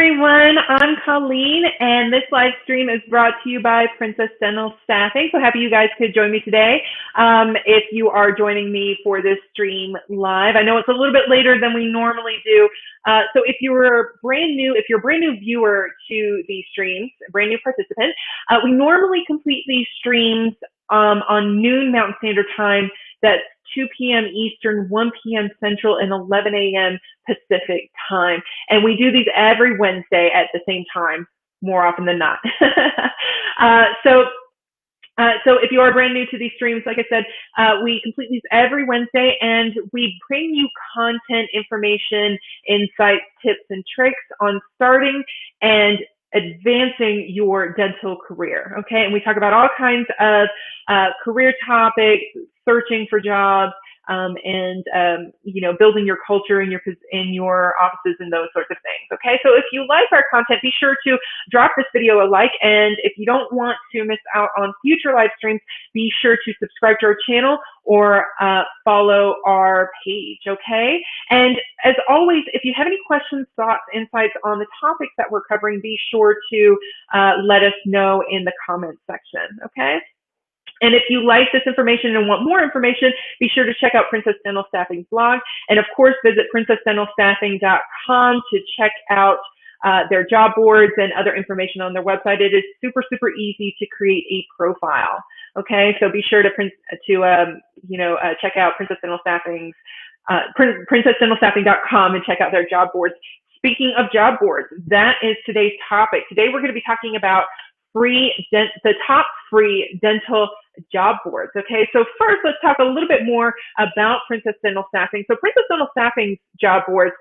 everyone. I'm Colleen, and this live stream is brought to you by Princess Dental Staffing. So happy you guys could join me today. If you are joining me for this stream live, I know it's a little bit later than we normally do. So if you're a brand new viewer to these streams, a brand new participant, we normally complete these streams on noon Mountain Standard Time. That's 2 p.m. Eastern, 1 p.m. Central, and 11 a.m. Pacific time. And we do these every Wednesday at the same time, more often than not. So if you are brand new to these streams, like I said, we complete these every Wednesday, and we bring you content, information, insights, tips, and tricks on starting and advancing your dental career, okay? And we talk about all kinds of career topics, searching for jobs, building your culture in your offices and those sorts of things, okay? So if you like our content, be sure to drop this video a like, and if you don't want to miss out on future live streams, be sure to subscribe to our channel or follow our page, okay? And as always, if you have any questions, thoughts, insights on the topics that we're covering, be sure to let us know in the comments section, okay? And if you like this information and want more information, be sure to check out Princess Dental Staffing's blog. And of course, visit princessdentalstaffing.com to check out their job boards and other information on their website. It is super, super easy to create a profile. Okay, so be sure to check out Princess Dental Staffing's princessdentalstaffing.com and check out their job boards. Speaking of job boards, that is today's topic. Today we're going to be talking about the top free dental job boards. Okay, so first let's talk a little bit more about Princess Dental Staffing. So Princess Dental Staffing's job boards,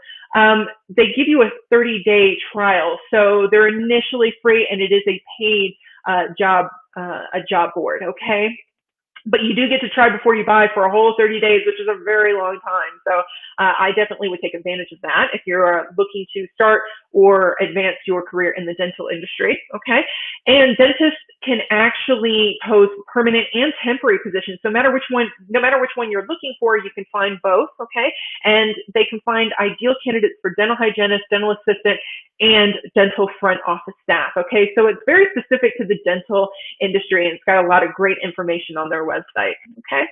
they give you a 30-day trial. So they're initially free, and it is a paid job board. Okay. But you do get to try before you buy for a whole 30 days, which is a very long time. So I definitely would take advantage of that if you're looking to start or advance your career in the dental industry, okay? And dentists can actually post permanent and temporary positions. So no matter which one you're looking for, you can find both, okay? And they can find ideal candidates for dental hygienist, dental assistant, and dental front office staff, okay? So it's very specific to the dental industry, and it's got a lot of great information on their website, okay?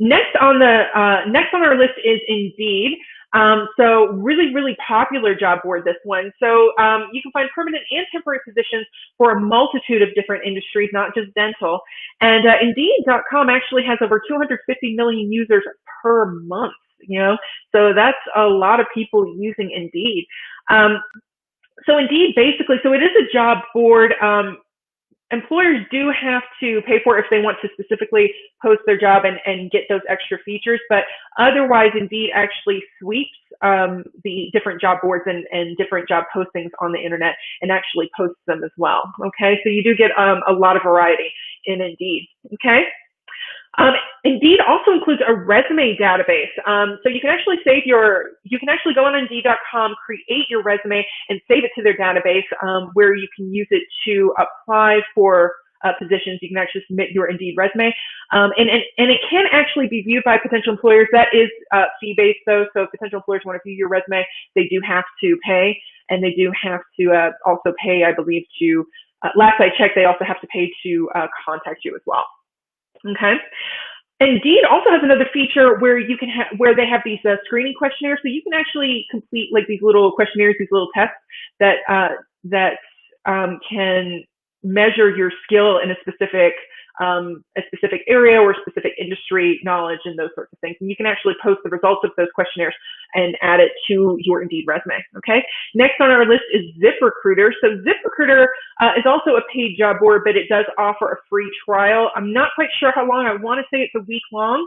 Next on our list is Indeed. So really, really popular job board, this one. So you can find permanent and temporary positions for a multitude of different industries, not just dental. And Indeed.com actually has over 250 million users per month, so that's a lot of people using Indeed. So Indeed, basically, so it is a job board. Employers do have to pay for it if they want to specifically post their job and get those extra features, but otherwise Indeed actually sweeps the different job boards and different job postings on the internet and actually posts them as well, okay? So you do get a lot of variety in Indeed, okay? Indeed also includes a resume database. So you can actually go on Indeed.com, create your resume, and save it to their database where you can use it to apply for positions. You can actually submit your Indeed resume. And it can actually be viewed by potential employers. That is fee-based, though. So if potential employers want to view your resume, they do have to pay. And they do have to also pay, I believe, last I checked, they also have to pay to contact you as well. Okay. Indeed also has another feature where where they have these screening questionnaires, so you can actually complete like these little questionnaires, these little tests that can measure your skill in a specific area or specific industry knowledge and those sorts of things. And you can actually post the results of those questionnaires and add it to your Indeed resume, okay? Next on our list is ZipRecruiter. So ZipRecruiter is also a paid job board, but it does offer a free trial. I'm not quite sure how long. I want to say it's a week-long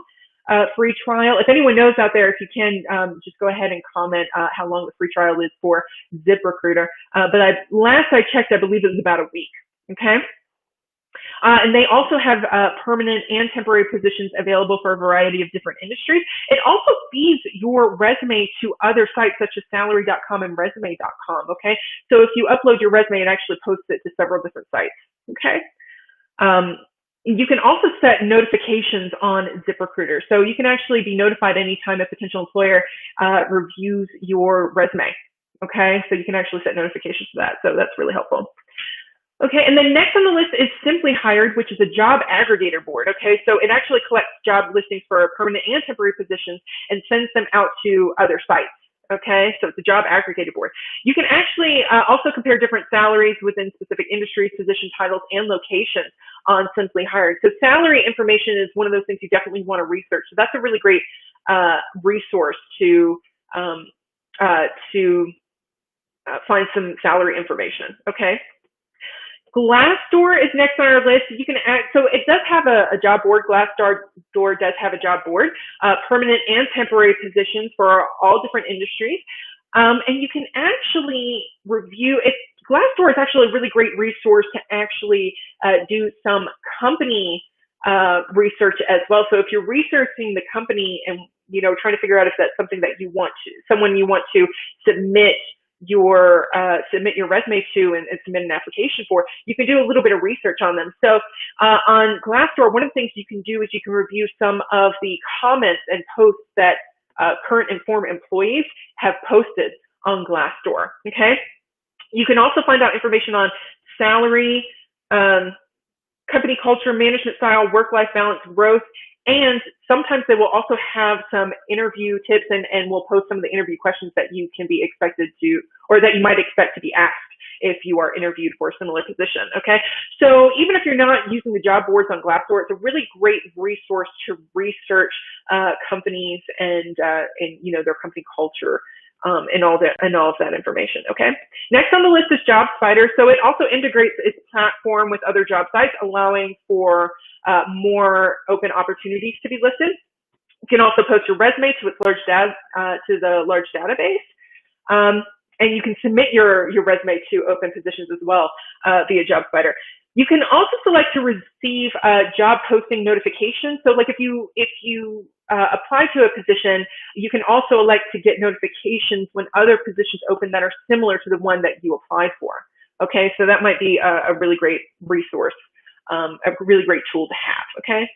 free trial. If anyone knows out there, if you can, just go ahead and comment how long the free trial is for ZipRecruiter. But last I checked, I believe it was about a week, okay? And they also have permanent and temporary positions available for a variety of different industries. It also feeds your resume to other sites such as salary.com and resume.com, okay? So if you upload your resume, it actually posts it to several different sites, okay? You can also set notifications on ZipRecruiter. So you can actually be notified anytime a potential employer reviews your resume. Okay, so you can actually set notifications for that. So that's really helpful. Okay, and then next on the list is Simply Hired, which is a job aggregator board. Okay, so it actually collects job listings for permanent and temporary positions and sends them out to other sites. Okay, so it's a job aggregator board. You can actually also compare different salaries within specific industries, position titles, and locations on Simply Hired. So salary information is one of those things you definitely want to research. So that's a really great resource um, to find some salary information. Okay. Glassdoor is next on our list. You can so it does have a job board. Glassdoor does have a job board, permanent and temporary positions for all different industries. And you can actually review it. Glassdoor is actually a really great resource to actually do some company research as well. So if you're researching the company and trying to figure out if that's something that someone you want to submit your resume to and submit an application for, you can do a little bit of research on them. So on Glassdoor, one of the things you can do is you can review some of the comments and posts that current and former employees have posted on Glassdoor. Okay, you can also find out information on salary, company culture, management style, work-life balance, growth, and sometimes they will also have some interview tips and will post some of the interview questions that you can be expected to, or that you might expect to be asked if you are interviewed for a similar position. Okay, so even if you're not using the job boards on Glassdoor, it's a really great resource to research companies and their company culture. And all of that information. Okay. Next on the list is JobSpider. So it also integrates its platform with other job sites, allowing for more open opportunities to be listed. You can also post your resume to the large database. And you can submit your resume to open positions as well via JobSpider. You can also select to receive job posting notifications. So, like if you apply to a position, you can also elect to get notifications when other positions open that are similar to the one that you applied for. Okay, so that might be a really great resource, a really great tool to have. Okay,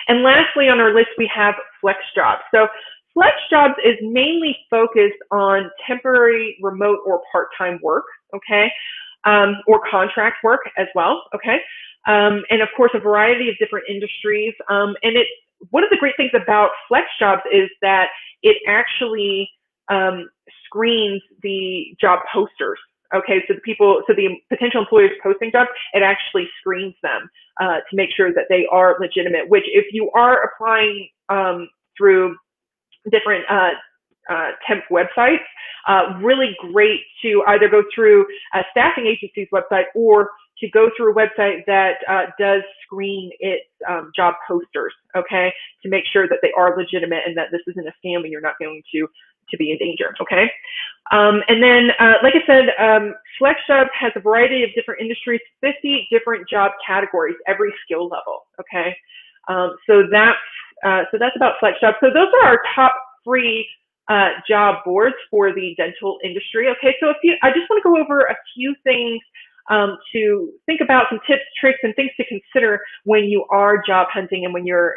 and lastly on our list we have FlexJobs. So FlexJobs is mainly focused on temporary, remote, or part-time work. Okay. Or contract work as well, okay? And of course, a variety of different industries. And one of the great things about FlexJobs is that it actually screens the job posters. Okay, so the potential employers posting jobs, it actually screens them to make sure that they are legitimate. Which, if you are applying through different temp websites, really great to either go through a staffing agency's website or to go through a website that does screen its job posters, okay, to make sure that they are legitimate and that this isn't a scam and you're not going to be in danger, okay? And then, like I said, FlexJobs has a variety of different industries, 50 different job categories, every skill level, okay? So that's about FlexJobs. So those are our top 3 job boards for the dental industry. Okay, so I just want to go over a few things to think about, some tips, tricks, and things to consider when you are job hunting and when you're,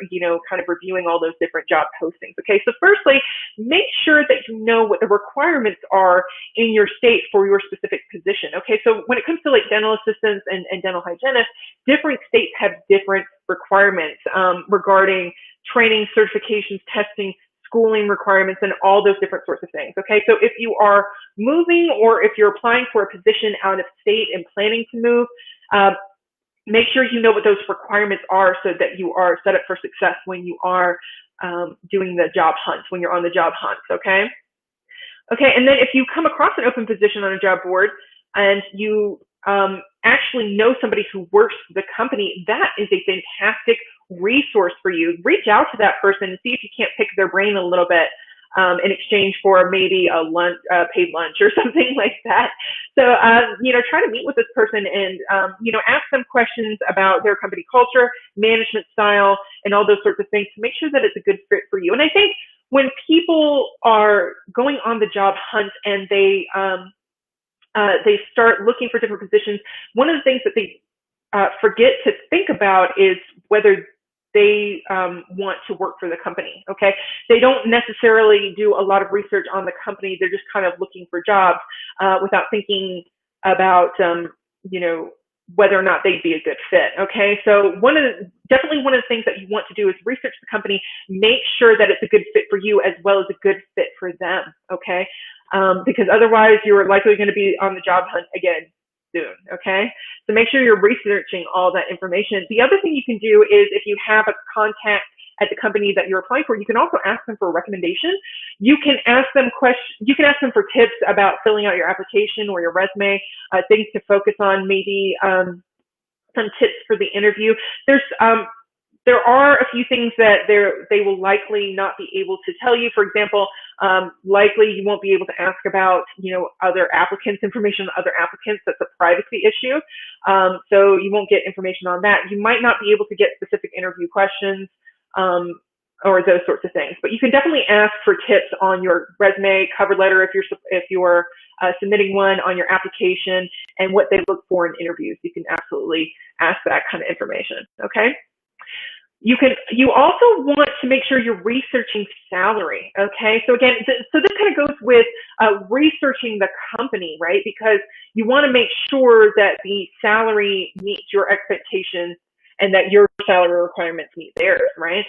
kind of reviewing all those different job postings. Okay, so firstly, make sure that you know what the requirements are in your state for your specific position. Okay, so when it comes to like dental assistants and dental hygienists, different states have different requirements regarding training, certifications, testing, schooling requirements, and all those different sorts of things. Okay, so if you are moving or if you're applying for a position out of state and planning to move, make sure you know what those requirements are so that you are set up for success when you are doing the job hunt, when you're on the job hunt. Okay. Okay, and then if you come across an open position on a job board and you actually know somebody who works for the company, that is a fantastic resource for you. Reach out to that person and see if you can't pick their brain a little bit in exchange for maybe a paid lunch or something like that. So, try to meet with this person and, ask them questions about their company culture, management style, and all those sorts of things to make sure that it's a good fit for you. And I think when people are going on the job hunt and they start looking for different positions, one of the things that they forget to think about is whether they want to work for the company. Okay, they don't necessarily do a lot of research on the company. They're just kind of looking for jobs without thinking about whether or not they'd be a good fit. Okay, so definitely one of the things that you want to do is research the company, make sure that it's a good fit for you as well as a good fit for them. Okay, because otherwise you're likely going to be on the job hunt again soon. Okay, so make sure you're researching all that information. The other thing you can do is if you have a contact at the company that you're applying for, you can also ask them for a recommendation. You can ask them You can ask them for tips about filling out your application or your resume, things to focus on, maybe some tips for the interview. There are a few things that they will likely not be able to tell you. For example, likely you won't be able to ask about other applicants, information on other applicants. That's a privacy issue. So you won't get information on that. You might not be able to get specific interview questions. Or those sorts of things. But you can definitely ask for tips on your resume, cover letter if you're submitting one, on your application, and what they look for in interviews. You can absolutely ask that kind of information. Okay. You also want to make sure you're researching salary. Okay. So again, so this kind of goes with researching the company, right? Because you want to make sure that the salary meets your expectations and that your salary requirements meet theirs, right?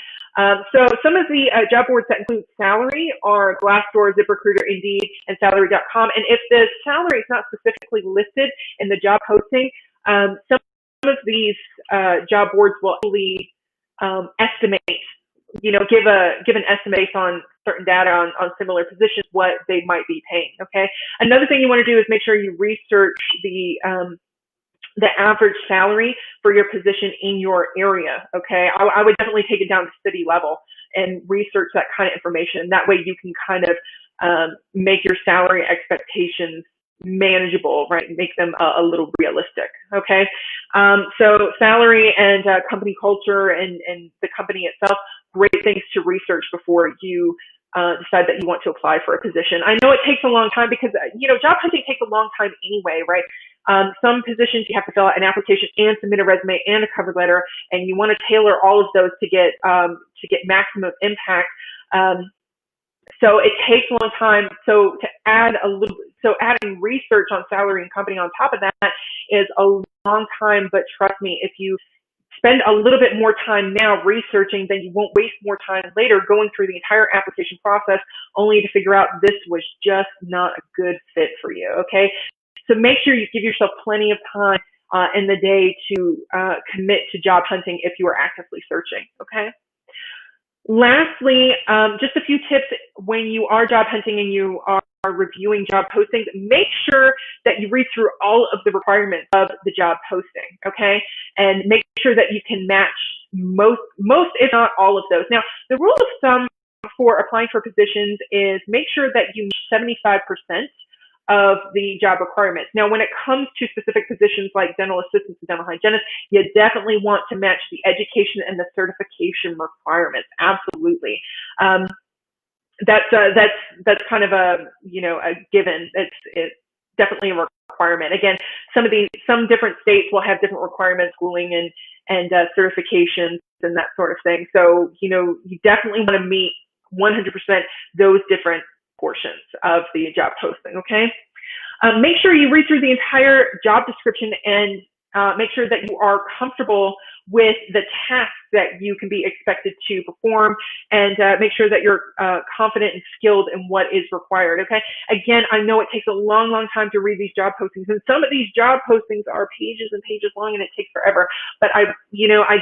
So some of the job boards that include salary are Glassdoor, ZipRecruiter, Indeed, and Salary.com. And if the salary is not specifically listed in the job posting, some of these job boards will only estimate, give an estimate based on certain data on similar positions, what they might be paying. Okay. Another thing you want to do is make sure you research the average salary for your position in your area. Okay, I would definitely take it down to city level and research that kind of information. That way you can kind of make your salary expectations manageable, right? Make them a little realistic. Okay, so salary and company culture and the company itself, great things to research before you decide that you want to apply for a position. I know it takes a long time because job hunting takes a long time anyway, right? Some positions you have to fill out an application and submit a resume and a cover letter, and you want to tailor all of those to get maximum impact. So it takes a long time. So adding research on salary and company on top of that is a long time. But trust me, if you spend a little bit more time now researching, then you won't waste more time later going through the entire application process only to figure out this was just not a good fit for you. Okay. So make sure you give yourself plenty of time in the day to commit to job hunting if you are actively searching. Okay. Lastly, just a few tips when you are job hunting and you are reviewing job postings. Make sure that you read through all of the requirements of the job posting. Okay, and make sure that you can match most, if not all of those. Now, the rule of thumb for applying for positions is make sure that you meet 75% of the job requirements. Now, when it comes to specific positions like dental assistants and dental hygienists, you definitely want to match the education and the certification requirements. Absolutely. That's kind of a given. It's definitely a requirement. Again, some different states will have different requirements, schooling and certifications and that sort of thing. So, you definitely want to meet 100% those different portions of the job posting. Okay. Make sure you read through the entire job description and make sure that you are comfortable with the tasks that you can be expected to perform, and make sure that you're confident and skilled in what is required. Okay. Again, I know it takes a long, long time to read these job postings, and some of these job postings are pages and pages long, and it takes forever. But I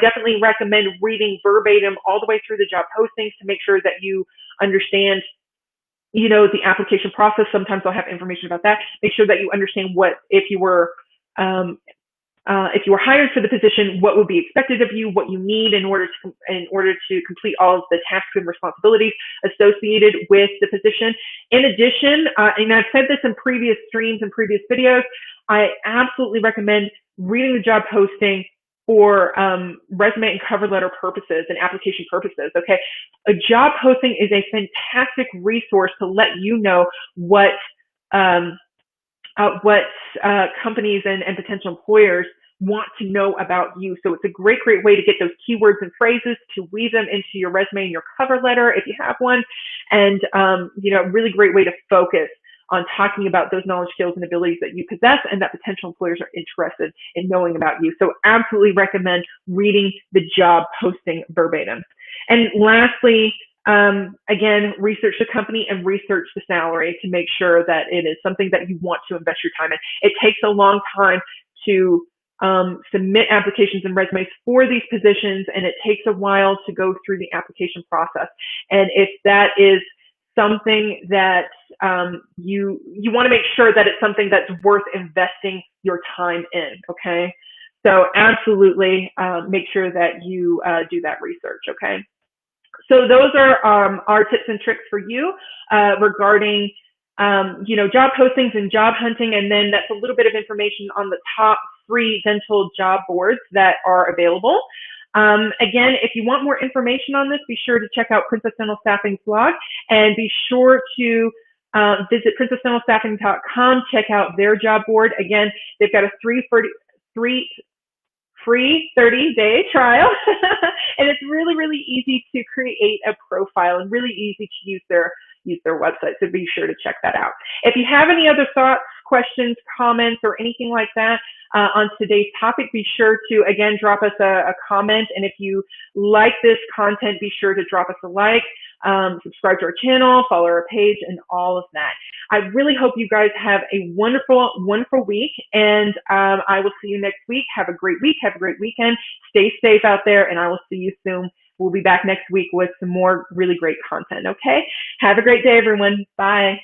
definitely recommend reading verbatim all the way through the job postings to make sure that you understand the application process. Sometimes I'll have information about that. Make sure that you understand what, if you were hired for the position, what would be expected of you, what you need in order to complete all of the tasks and responsibilities associated with the position. In addition, and I've said this in previous streams and previous videos, I absolutely recommend reading the job posting for resume and cover letter purposes and application purposes. Okay, a job posting is a fantastic resource to let you know what companies and potential employers want to know about you. So it's a great, great way to get those keywords and phrases, to weave them into your resume and your cover letter if you have one. And, really great way to focus on talking about those knowledge, skills, and abilities that you possess and that potential employers are interested in knowing about you. So absolutely recommend reading the job posting verbatim. And lastly, again, research the company and research the salary to make sure that it is something that you want to invest your time in. It takes a long time to submit applications and resumes for these positions, and it takes a while to go through the application process. And if that is something that you want to make sure that it's something that's worth investing your time in, okay? So absolutely make sure that you do that research, okay? So those are our tips and tricks for you regarding job postings and job hunting, and then that's a little bit of information on the top free dental job boards that are available. Again, if you want more information on this, be sure to check out Princess Dental Staffing's blog, and be sure to visit princessdentalstaffing.com, check out their job board. Again, they've got a free 30-day trial, and it's really, really easy to create a profile and really easy to use their website. So be sure to check that out. If you have any other thoughts, questions, comments, or anything like that on today's topic, be sure to, again, drop us a comment. And if you like this content, be sure to drop us a like, subscribe to our channel, follow our page, and all of that. I really hope you guys have a wonderful, wonderful week, and I will see you next week. Have a great week. Have a great weekend. Stay safe out there, and I will see you soon. We'll be back next week with some more really great content, okay? Have a great day, everyone. Bye.